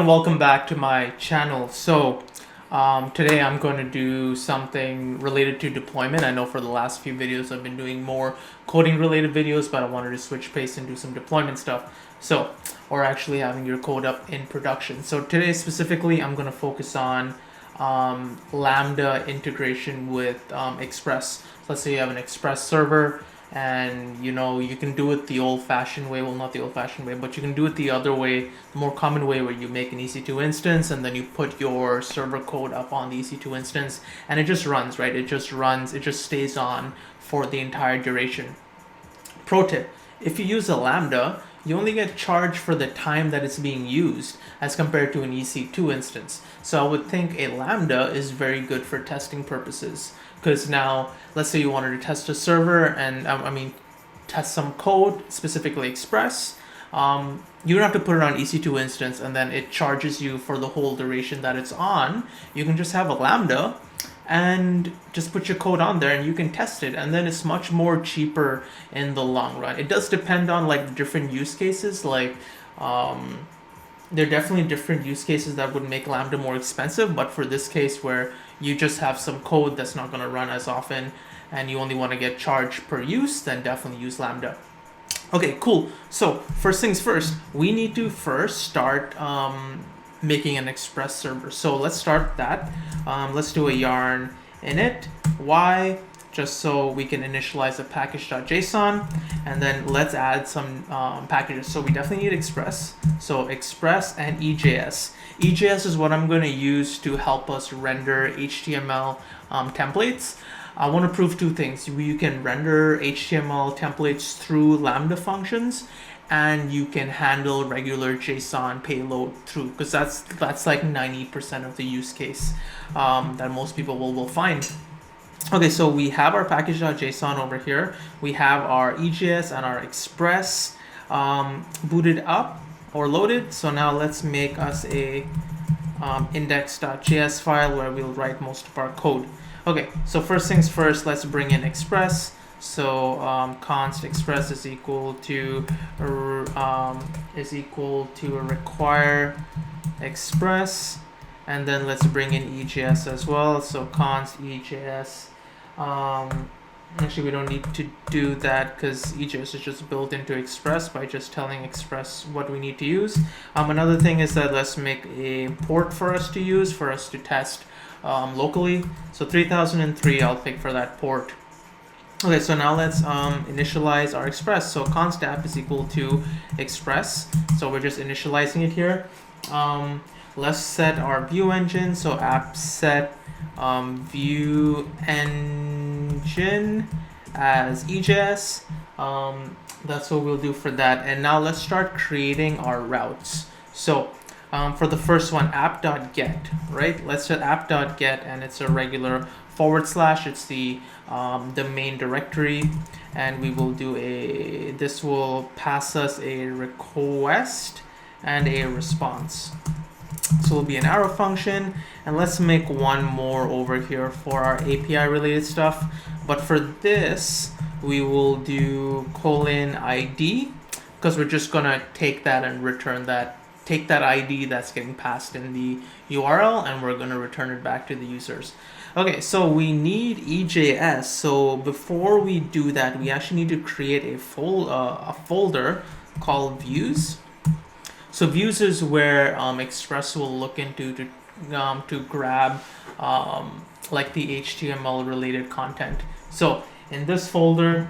everyone, welcome back to my channel. Today I'm going to do something related to deployment. I know for the last few videos I've been doing more coding related videos, but I wanted to switch pace and do some deployment stuff. Or actually having your code up in production. So today specifically I'm going to focus on Lambda integration with Express. Let's say you have an Express server and you can do it the old-fashioned way. Well, not the old-fashioned way, but you can do it the other way, the more common way, where you make an EC2 instance and then you put your server code up on the EC2 instance and it just runs, right? It just runs, it just stays on for the entire duration. Pro tip: if you use a Lambda, you only get charged for the time that it's being used as compared to an EC2 instance. So I would think a Lambda is very good for testing purposes, because now let's say you wanted to test a server and test some code, specifically Express. You don't have to put it on EC2 instance and then it charges you for the whole duration that it's on. You can just have a Lambda and just put your code on there and you can test it, and then it's much more cheaper in the long run. It does depend on like the different use cases. Like there are definitely different use cases that would make Lambda more expensive, but for this case where you just have some code that's not going to run as often and you only want to get charged per use, then definitely use Lambda. Okay, cool. So first things first, we need to first start making an Express server. So let's start that. Let's do a yarn init y, just so we can initialize a package.json, and then let's add some packages. So we definitely need Express. So Express and EJS. EJS is what I'm going to use to help us render HTML templates. I want to prove two things. You can render HTML templates through Lambda functions, and you can handle regular JSON payload through, because that's like 90% of the use case that most people will find. Okay, so we have our package.json over here. We have our EJS and our Express booted up or loaded. So now let's make us a index.js file where we'll write most of our code. Okay, so first things first, let's bring in Express. So const express is equal to require express, and then let's bring in EJS as well. So const EJS. Actually, we don't need to do that because EJS is just built into Express by just telling Express what we need to use. Another thing is that let's make a port for us to use, for us to test locally. So 3003, I'll pick for that port. Okay, so now let's initialize our Express. So const app is equal to express. So we're just initializing it here. Let's set our view engine. So app set view engine as EJS. That's what we'll do for that. And now let's start creating our routes. So for the first one, app.get, right? Let's set app.get, and it's a regular / it's the main directory, and we will do this will pass us a request and a response. So it'll be an arrow function, and let's make one more over here for our API related stuff. But for this, we will do :id, because we're just gonna take that and return that. Take that ID that's getting passed in the URL, and we're going to return it back to the users. Okay, so we need EJS. So before we do that, we actually need to create a folder called views. So views is where Express will look into to grab like the HTML related content. So in this folder,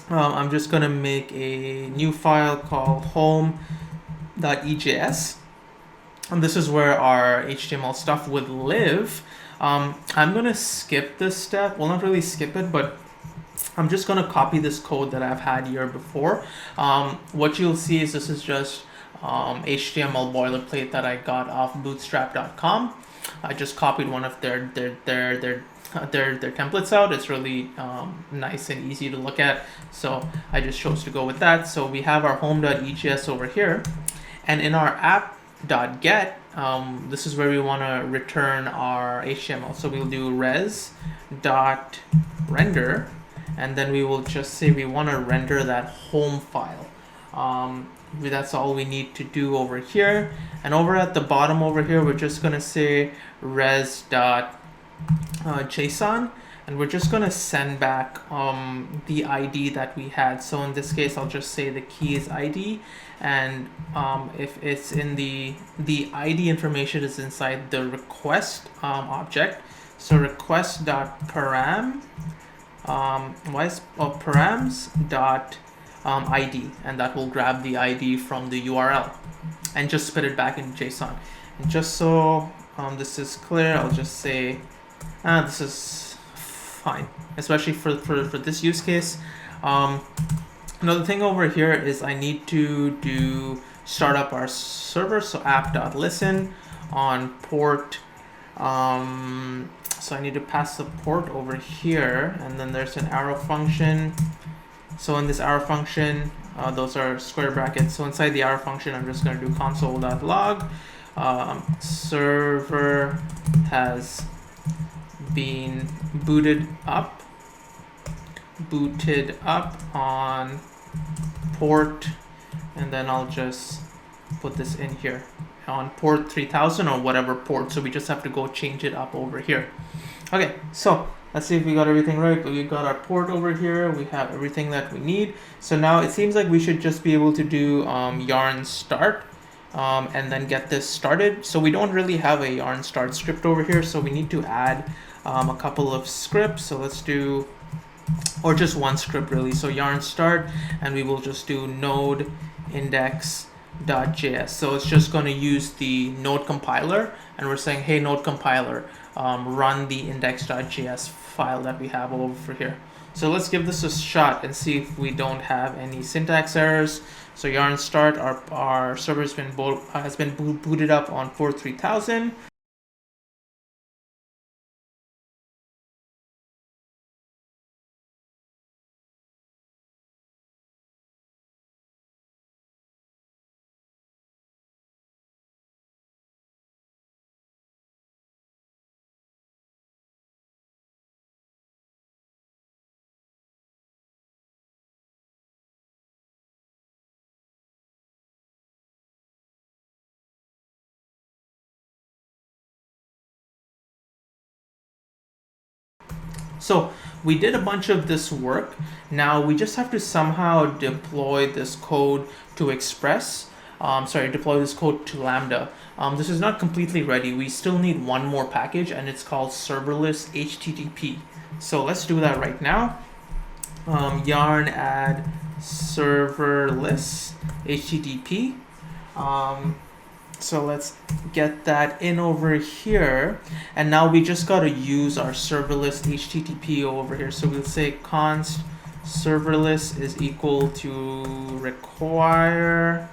I'm just going to make a new file called home.ejs, and this is where our HTML stuff would live. I'm gonna skip this step. Well, not really skip it, but I'm just gonna copy this code that I've had here before. What you'll see is this is just HTML boilerplate that I got off bootstrap.com. I just copied one of their templates out. It's really nice and easy to look at, so I just chose to go with that. So we have our home.ejs over here. And in our app.get, this is where we want to return our HTML. So we'll do res.render, and then we will just say we want to render that home file. That's all we need to do over here. And over at the bottom over here, we're just going to say res.json, and we're just going to send back the ID that we had. So in this case, I'll just say the key is ID, and if it's in the ID information is inside the request object. So request.param params dot ID, and that will grab the ID from the URL and just spit it back in JSON. And just so this is clear, I'll just say this is fine, especially for this use case. Another thing over here is I need to do start up our server, so app.listen on port. So I need to pass the port over here, and then there's an arrow function. So in this arrow function, those are square brackets. So inside the arrow function, I'm just going to do console.log. Server has been booted up on port, and then I'll just put this in here on port 3000 or whatever port. So we just have to go change it up over here. Okay, so let's see if we got everything right. We got our port over here. We have everything that we need. So now it seems like we should just be able to do yarn start and then get this started. So we don't really have a yarn start script over here, so we need to add a couple of scripts. So let's do, or just one script really. So yarn start, and we will just do node index.js. So it's just going to use the node compiler, and we're saying, hey, node compiler, run the index.js file that we have over here. So let's give this a shot and see if we don't have any syntax errors. So yarn start, our server has been booted up on port 3000. So we did a bunch of this work. Now we just have to somehow deploy this code to Express. Deploy this code to Lambda. This is not completely ready. We still need one more package, and it's called serverless HTTP. So let's do that right now. Yarn add serverless HTTP. So let's get that in over here, and now we just got to use our serverless HTTP over here. So we'll say const serverless is equal to require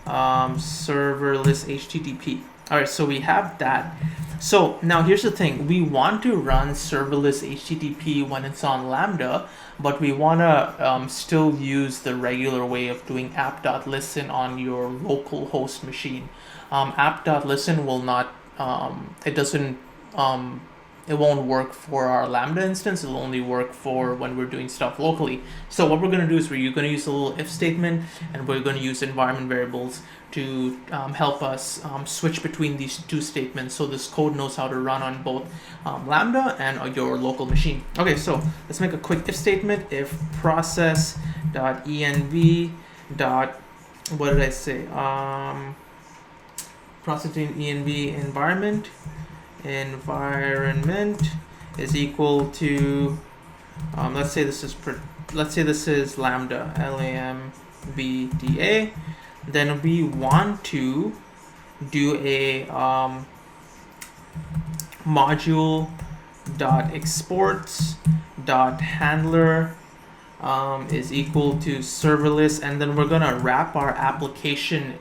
serverless HTTP. All right, so we have that. So now here's the thing. We want to run serverless HTTP when it's on Lambda, but we want to still use the regular way of doing app.listen on your local host machine. App.listen will not, it won't work for our Lambda instance. It'll only work for when we're doing stuff locally. So what we're going to do is we're going to use a little if statement, and we're going to use environment variables to help us switch between these two statements, so this code knows how to run on both Lambda and your local machine. Okay, so let's make a quick if statement. If process.env what did I say? Process.env environment is equal to let's say this is Lambda, LAMBDA. Then we want to do a module.exports.handler is equal to serverless, and then we're gonna wrap our application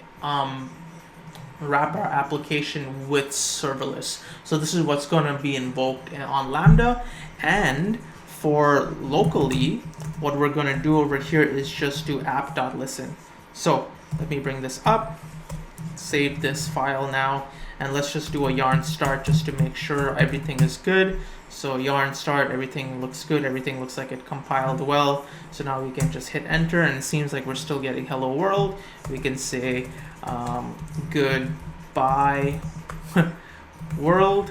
with serverless. So this is what's going to be invoked on Lambda, and for locally, what we're going to do over here is just do app.listen. So let me bring this up, save this file now, and let's just do a yarn start just to make sure everything is good. So yarn start, everything looks good, everything looks like it compiled well. So now we can just hit enter, and it seems like we're still getting hello world. We can say goodbye world,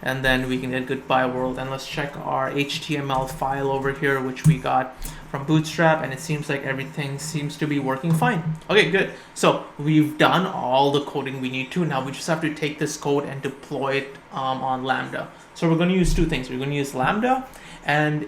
and then we can get goodbye world. And let's check our HTML file over here, which we got from Bootstrap, and it seems like everything seems to be working fine. Okay, good. So we've done all the coding we need to. Now we just have to take this code and deploy it on Lambda. So we're going to use two things. We're going to use Lambda, and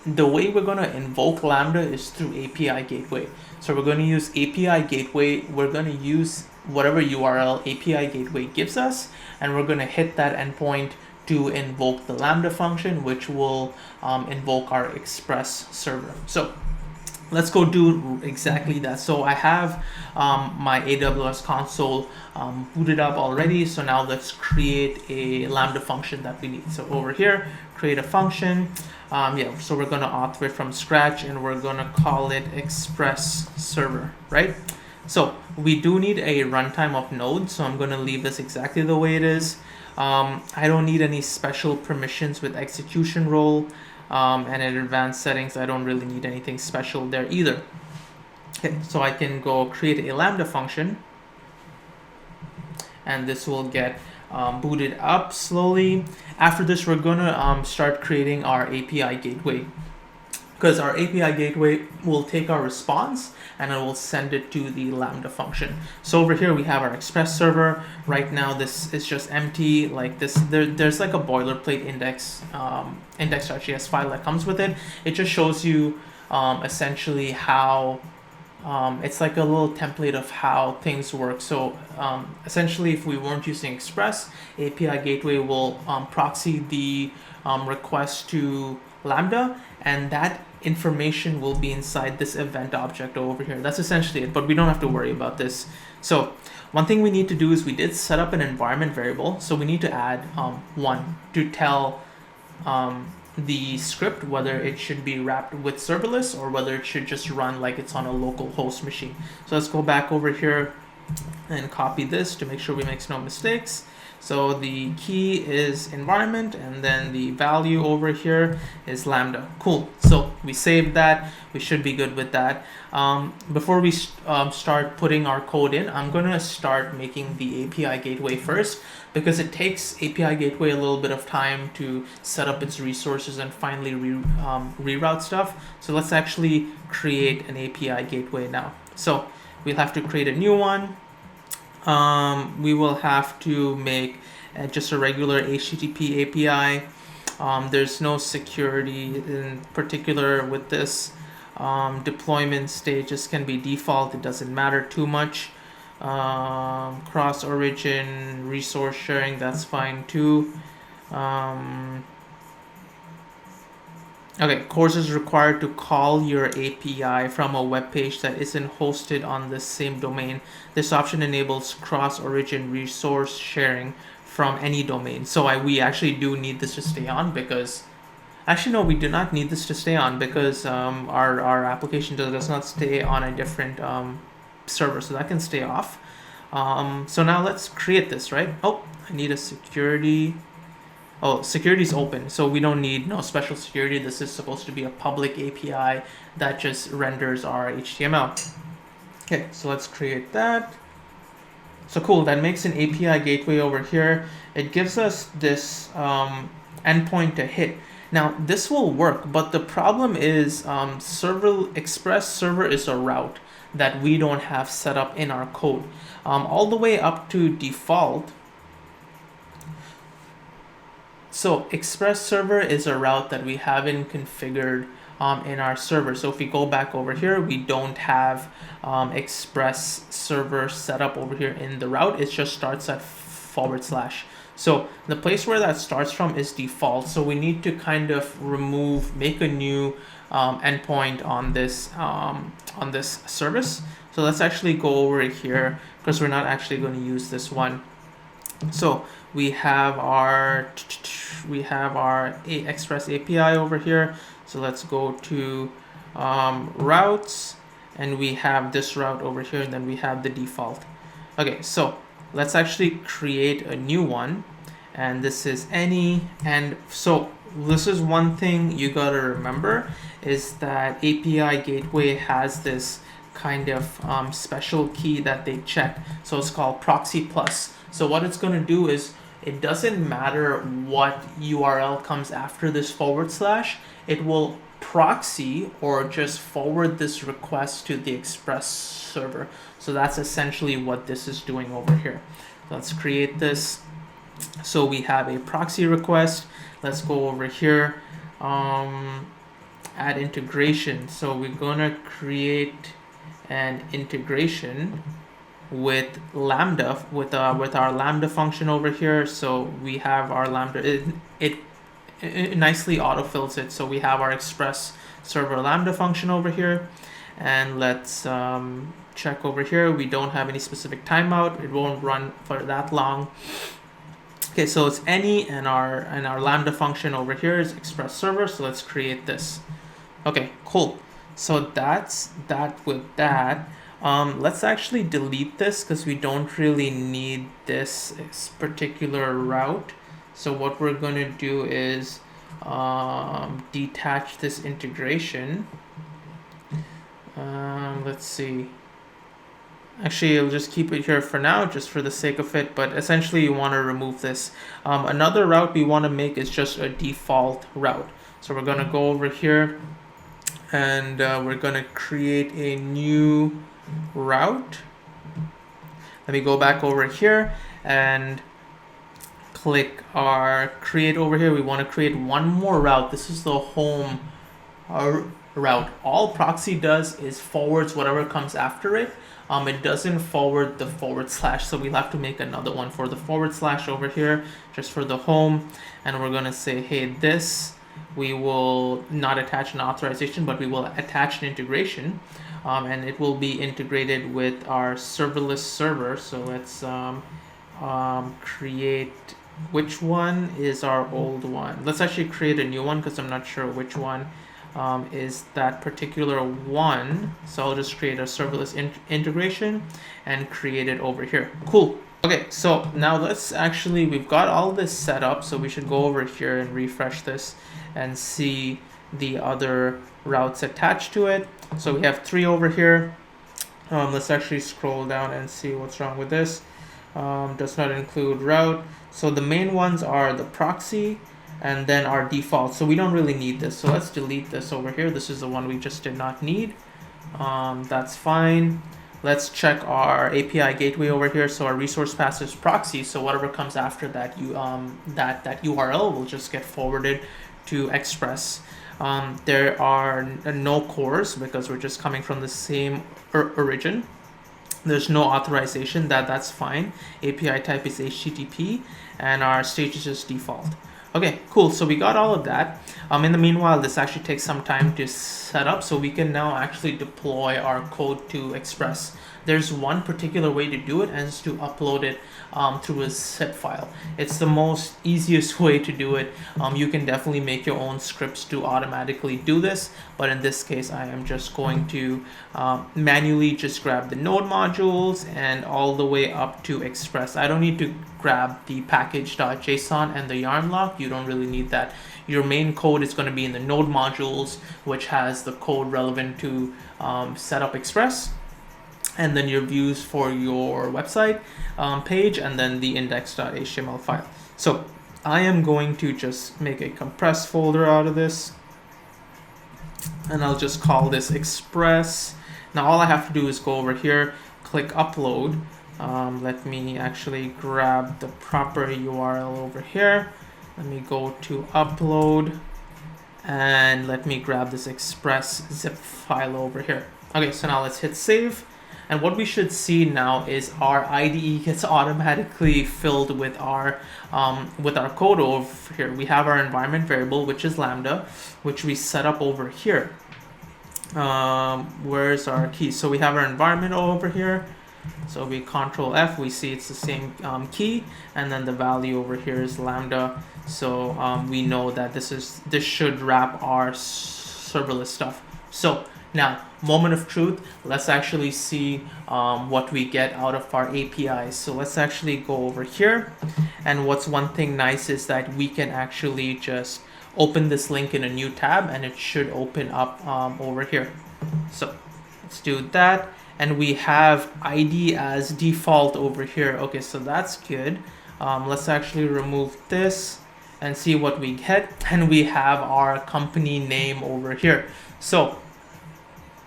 the way we're going to invoke Lambda is through API gateway. So we're going to use API gateway. We're going to use whatever URL API gateway gives us, and we're going to hit that endpoint to invoke the Lambda function, which will invoke our Express server. So let's go do exactly that. So I have my AWS console booted up already. So now let's create a Lambda function that we need. So over here, create a function. So we're going to author it from scratch, and we're going to call it Express server, right? So we do need a runtime of Node. So I'm going to leave this exactly the way it is. I don't need any special permissions with execution role, and in advanced settings, I don't really need anything special there either. Okay, so I can go create a Lambda function, and this will get booted up slowly. After this, we're gonna start creating our API gateway, because our API gateway will take our response and it will send it to the Lambda function. So over here we have our Express server. Right now this is just empty like this. There's like a boilerplate index.js file that comes with it. It just shows you essentially how it's like a little template of how things work. So essentially, if we weren't using Express, API gateway will proxy the request to Lambda, and that information will be inside this event object over here. That's essentially it, but we don't have to worry about this. So one thing we need to do is we did set up an environment variable. So we need to add one to tell the script whether it should be wrapped with serverless or whether it should just run like it's on a local host machine. So let's go back over here and copy this to make sure we make no mistakes. So the key is environment, and then the value over here is Lambda. Cool. So we saved that. We should be good with that. Before we start putting our code in, I'm going to start making the API gateway first, because it takes API gateway a little bit of time to set up its resources and finally reroute stuff. So let's actually create an API gateway now. So we'll have to create a new one. We will have to make just a regular HTTP API. There's no security in particular with this. Deployment stages can be default. It doesn't matter too much. Cross origin resource sharing, that's fine too. Okay, courses required to call your API from a web page that isn't hosted on the same domain. This option enables cross-origin resource sharing from any domain. So we actually do need this to stay on, because actually no, we do not need this to stay on, because our application does not stay on a different server, so that can stay off. So now let's create this, right? Oh, I need a security. Oh, security is open, so we don't need no special security. This is supposed to be a public API that just renders our HTML. Okay, so let's create that. So cool, that makes an API gateway over here. It gives us this endpoint to hit. Now this will work, but the problem is Express server is a route that we don't have set up in our code. All the way up to default. So Express server is a route that we haven't configured in our server. So if we go back over here, we don't have Express server set up over here in the route. It just starts at /. So the place where that starts from is default. So we need to kind of make a new endpoint on this service. So let's actually go over here, because we're not actually going to use this one. So we have our Express API over here. So let's go to routes, and we have this route over here, and then we have the default. Okay, so let's actually create a new one, and this is any. And so this is one thing you gotta remember, is that API Gateway has this kind of special key that they check. So it's called proxy plus. So what it's gonna do is, it doesn't matter what URL comes after this /, it will proxy or just forward this request to the Express server. So that's essentially what this is doing over here. Let's create this. So we have a proxy request. Let's go over here, add integration. So we're gonna create an integration with Lambda, with our Lambda function over here. So we have our Lambda, it nicely autofills it. So we have our Express server Lambda function over here, and let's check over here. We don't have any specific timeout. It won't run for that long. Okay, so it's any, and our Lambda function over here is Express server. So let's create this. Okay, cool. So that's that with that. Let's actually delete this because we don't really need this particular route. So what we're going to do is detach this integration. Let's see. Actually, I'll just keep it here for now, just for the sake of it. But essentially, you want to remove this. Another route we want to make is just a default route. So we're going to go over here, and we're going to create a new route. Let me go back over here and click our create over here. We want to create one more route. This is the home route. All proxy does is forwards whatever comes after it. It doesn't forward the /, so we'll have to make another one for the / over here, just for the home. And we're going to say, hey, this, we will not attach an authorization, but we will attach an integration. And it will be integrated with our serverless server. So let's create, which one is our old one? Let's actually create a new one because I'm not sure which one is that particular one. So I'll just create a serverless integration and create it over here. Cool. Okay, so now let's actually, we've got all this set up, so we should go over here and refresh this and see the other routes attached to it. So we have 3 over here. Let's actually scroll down and see what's wrong with this. Does not include route. So the main ones are the proxy and then our default. So we don't really need this. So let's delete this over here. This is the one we just did not need. That's fine. Let's check our API gateway over here. So our resource path is proxy. So whatever comes after that, that URL will just get forwarded to Express. There are no cores because we're just coming from the same origin. There's no authorization, that's fine. API type is HTTP, and our stage is just default. Okay, cool. So we got all of that. In the meanwhile, this actually takes some time to set up, so we can now actually deploy our code to Express. There's one particular way to do it, and it's to upload it through a zip file. It's the most easiest way to do it. You can definitely make your own scripts to automatically do this, but in this case, I am just going to manually just grab the node modules and all the way up to Express. I don't need to grab the package.json and the yarn lock. You don't really need that. Your main code is going to be in the node modules, which has the code relevant to set up Express, and then your views for your website page, and then the index.html file. So I am going to just make a compressed folder out of this, and I'll just call this Express. Now all I have to do is go over here, click upload. Let me actually grab the proper URL over here. Let me go to upload, and let me grab this Express zip file over here. Okay, so now let's hit save. And what we should see now is our IDE gets automatically filled with our code over here. We have our environment variable, which is Lambda, which we set up over here. Where's our key? So we have our environment over here. So we Control F, we see it's the same key, and then the value over here is Lambda. So we know that this should wrap our serverless stuff. So now, moment of truth, let's actually see what we get out of our APIs. So let's actually go over here. And what's one thing nice is that we can actually just open this link in a new tab, and it should open up over here. So let's do that. And we have ID as default over here. Okay, so that's good. Let's actually remove this and see what we get. And we have our company name over here. So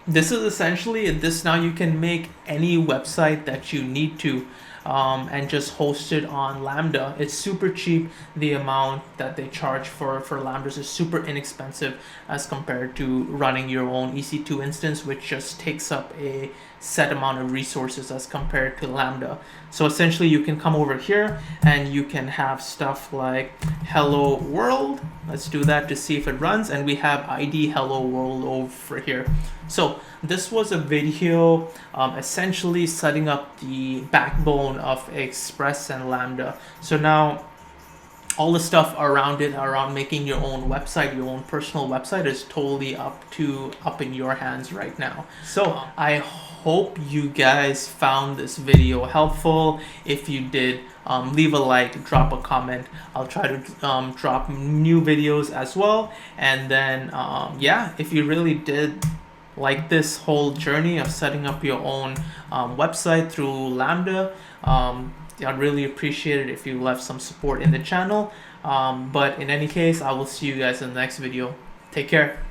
this is essentially this. Now you can make any website that you need to and just host it on Lambda. It's super cheap. The amount that they charge for Lambdas is super inexpensive as compared to running your own EC2 instance, which just takes up a set amount of resources as compared to Lambda. So essentially you can come over here and you can have stuff like hello world. Let's do that to see if it runs, and we have ID hello world over here. So this was a video essentially setting up the backbone of Express and Lambda. So now all the stuff around it, around making your own website, your own personal website, is totally up in your hands right now. So I hope you guys found this video helpful. If you did, leave a like, drop a comment. I'll try to drop new videos as well. And then yeah, if you really did like this whole journey of setting up your own website through Lambda, I'd really appreciate it if you left some support in the channel. But in any case, I will see you guys in the next video. Take care.